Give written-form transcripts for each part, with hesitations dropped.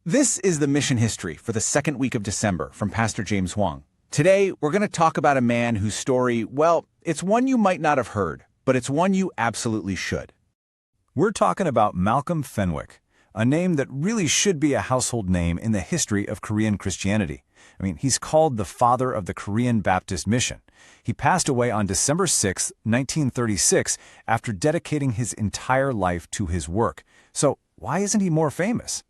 This is the mission history for the second week of December from Pastor James Huang. Today, we're going to talk about a man whose story, well, it's one you might not have heard, but it's one you absolutely should. We're talking about Malcolm Fenwick, a name that really should be a household name in the history of Korean Christianity. He's called the father of the Korean Baptist mission. He passed away on December 6, 1936, after dedicating his entire life to his work. So why isn't he more famous?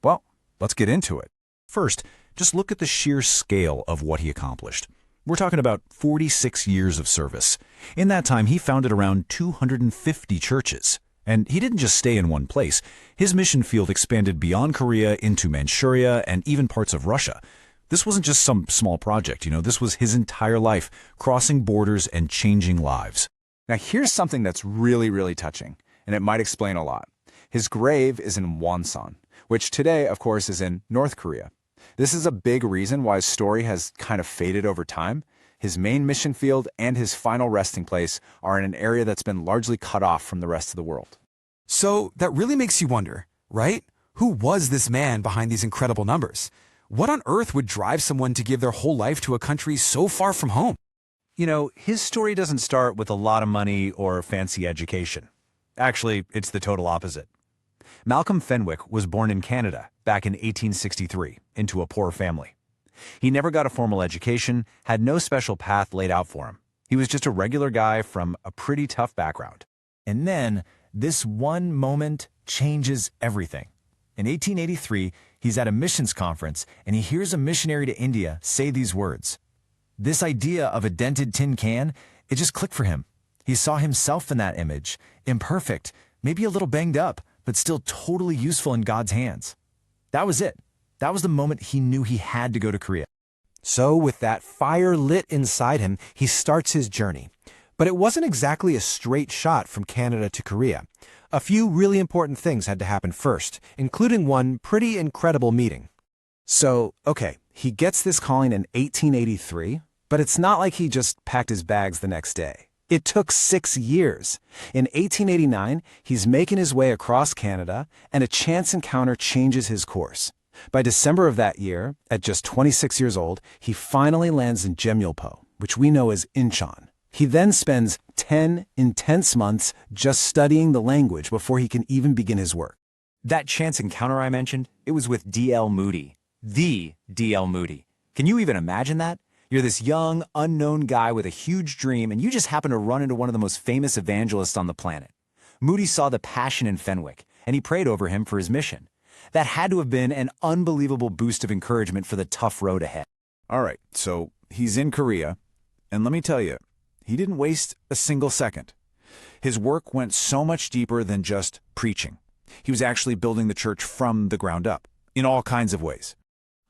Well, let's get into it. First, just look at the sheer scale of what he accomplished. We're talking about 46 years of service. In that time, he founded around 250 churches. And he didn't just stay in one place. His mission field expanded beyond Korea into Manchuria and even parts of Russia. This wasn't just some small project, this was his entire life, crossing borders and changing lives. Now here's something that's really touching, and it might explain a lot. His grave is in Wonsan, which today, of course, is in North Korea. This is a big reason why his story has kind of faded over time. His main mission field and his final resting place are in an area that's been largely cut off from the rest of the world. So that really makes you wonder, right? Who was this man behind these incredible numbers? What on earth would drive someone to give their whole life to a country so far from home? His story doesn't start with a lot of money or fancy education. Actually, it's the total opposite. Malcolm Fenwick was born in Canada back in 1863 into a poor family. He never got a formal education, had no special path laid out for him. He was just a regular guy from a pretty tough background. And then, this one moment changes everything. In 1883, he's at a missions conference and he hears a missionary to India say these words. This idea of a dented tin can, it just clicked for him. He saw himself in that image, imperfect, maybe a little banged up, but still totally useful in God's hands. That was it. That was the moment he knew he had to go to Korea. So with that fire lit inside him, he starts his journey. But it wasn't exactly a straight shot from Canada to Korea. A few really important things had to happen first, including one pretty incredible meeting. So, okay, he gets this calling in 1883, but it's not like he just packed his bags the next day. It took 6 years. In 1889, he's making his way across Canada, and a chance encounter changes his course. By December of that year, at just 26 years old, he finally lands in Jeomulpo, which we know as Incheon. He then spends 10 intense months just studying the language before he can even begin his work. That chance encounter I mentioned, it was with D.L. Moody. The D.L. Moody. Can you even imagine that? You're this young, unknown guy with a huge dream, and you just happen to run into one of the most famous evangelists on the planet. Moody saw the passion in Fenwick, and he prayed over him for his mission. That had to have been an unbelievable boost of encouragement for the tough road ahead. All right, so he's in Korea, and let me tell you, he didn't waste a single second. His work went so much deeper than just preaching. He was actually building the church from the ground up, in all kinds of ways.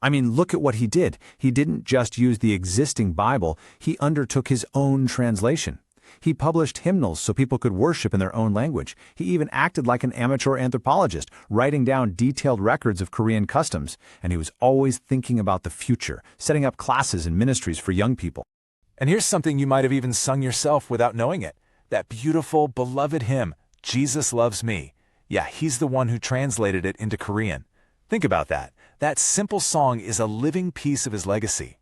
Look at what he did. He didn't just use the existing Bible, he undertook his own translation. He published hymnals so people could worship in their own language. He even acted like an amateur anthropologist, writing down detailed records of Korean customs. And he was always thinking about the future, setting up classes and ministries for young people. And here's something you might have even sung yourself without knowing it. That beautiful, beloved hymn, Jesus Loves Me. Yeah, he's the one who translated it into Korean. Think about that. That simple song is a living piece of his legacy.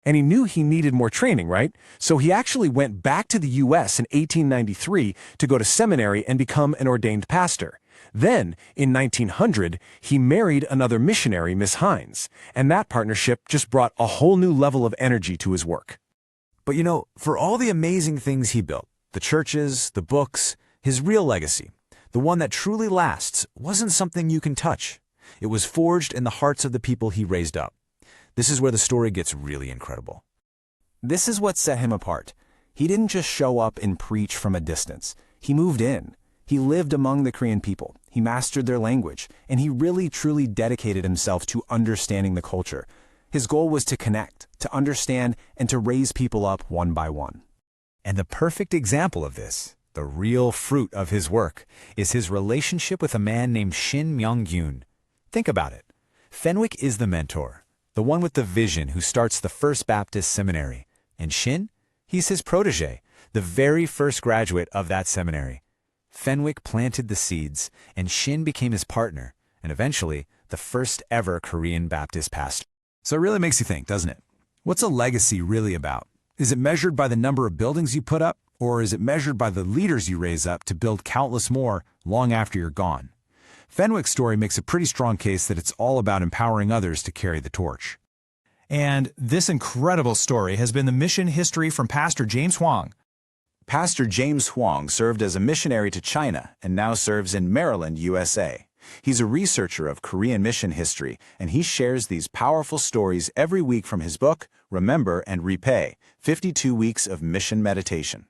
And he knew he needed more training, right? So he actually went back to the U.S. in 1893 to go to seminary and become an ordained pastor. Then, in 1900, he married another missionary, Miss Hines, and that partnership just brought a whole new level of energy to his work. But for all the amazing things he built, the churches, the books, his real legacy, the one that truly lasts, wasn't something you can touch. It was forged in the hearts of the people he raised up. This is where the story gets really incredible. This is what set him apart. He didn't just show up and preach from a distance. He moved in. He lived among the Korean people. He mastered their language, and he really truly dedicated himself to understanding the culture. His goal was to connect, to understand, and to raise people up one by one. And the perfect example of this, the real fruit of his work, is his relationship with a man named Shin Myung-gyun. Think about it. Fenwick is the mentor, the one with the vision who starts the First Baptist Seminary. And Shin? He's his protege, the very first graduate of that seminary. Fenwick planted the seeds, and Shin became his partner, and eventually, the first ever Korean Baptist pastor. So it really makes you think, doesn't it? What's a legacy really about? Is it measured by the number of buildings you put up, or is it measured by the leaders you raise up to build countless more long after you're gone? Fenwick's story makes a pretty strong case that it's all about empowering others to carry the torch. And this incredible story has been the mission history from Pastor James Huang. Pastor James Huang served as a missionary to China and now serves in Maryland, USA. He's a researcher of Korean mission history, and he shares these powerful stories every week from his book, Remember and Repay, 52 Weeks of Mission Meditation.